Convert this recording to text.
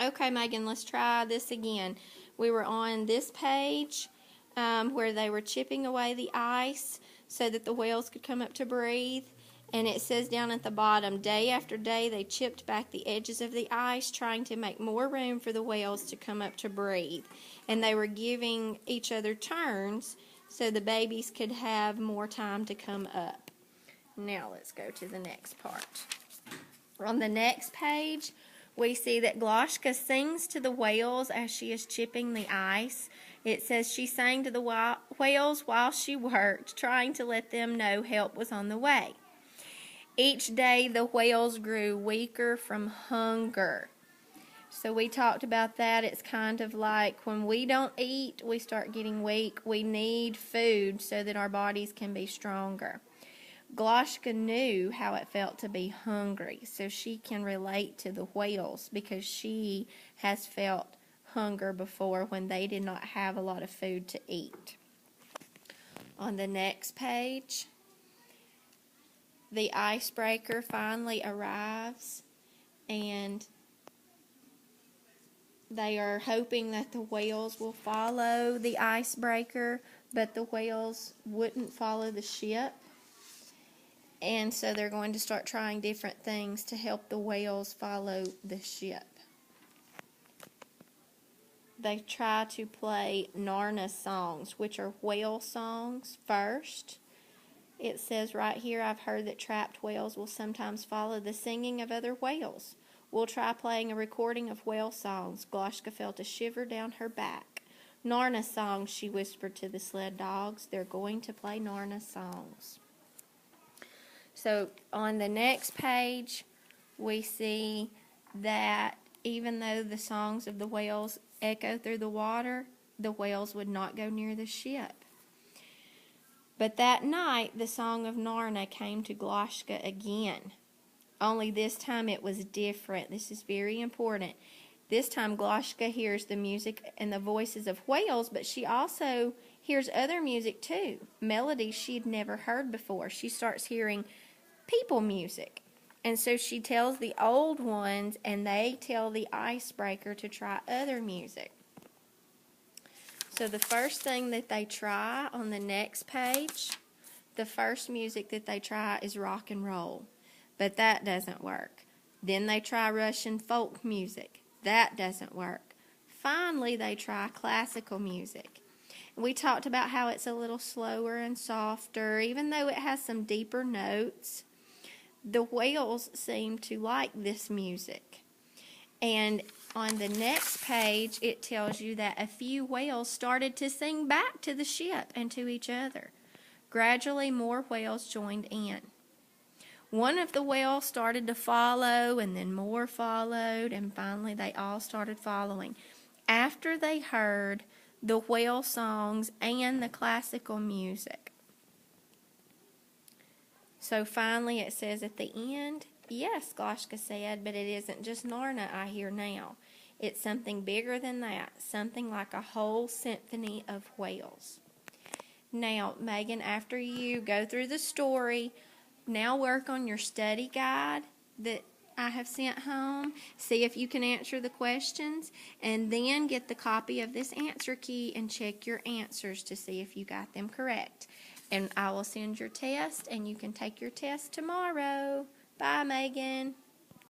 Okay, Megan, let's try this again. We were on this page where they were chipping away the ice so that the whales could come up to breathe. And it says down at the bottom, day after day they chipped back the edges of the ice, trying to make more room for the whales to come up to breathe. And they were giving each other turns so the babies could have more time to come up. Now let's go to the next part. On the next page, we see that Gloshka sings to the whales as she is chipping the ice. It says she sang to the whales while she worked, trying to let them know help was on the way. Each day the whales grew weaker from hunger. So we talked about that. It's kind of like when we don't eat, we start getting weak. We need food so that our bodies can be stronger. Gloshka knew how it felt to be hungry, so she can relate to the whales because she has felt hunger before when they did not have a lot of food to eat. On the next page, the icebreaker finally arrives, and they are hoping that the whales will follow the icebreaker, but the whales wouldn't follow the ship. And so they're going to start trying different things to help the whales follow the ship. They try to play Narna songs, which are whale songs, first. It says right here, I've heard that trapped whales will sometimes follow the singing of other whales. We'll try playing a recording of whale songs. Gloshka felt a shiver down her back. Narna songs, she whispered to the sled dogs. They're going to play Narna songs. So on the next page, we see that even though the songs of the whales echo through the water, the whales would not go near the ship. But that night, the song of Narna came to Gloshka again. Only this time it was different. This is very important. This time Gloshka hears the music and the voices of whales, but she also hears other music too, melodies she'd never heard before. She starts hearing people music. And so she tells the old ones, and they tell the icebreaker to try other music. So the first thing that they try on the next page, the first music that they try is rock and roll. But that doesn't work. Then they try Russian folk music. That doesn't work. Finally, they try classical music. We talked about how it's a little slower and softer, even though it has some deeper notes. The whales seem to like this music. And on the next page, it tells you that a few whales started to sing back to the ship and to each other. Gradually, more whales joined in. One of the whales started to follow, and then more followed, and finally they all started following. After they heard the whale songs and the classical music. So finally it says at the end, yes, Gloshka said, but it isn't just Narna I hear now. It's something bigger than that, something like a whole symphony of whales. Now, Megan, after you go through the story, now work on your study guide that I have sent home. See if you can answer the questions, and then get the copy of this answer key and check your answers to see if you got them correct. And I will send your test, and you can take your test tomorrow. Bye, Megan.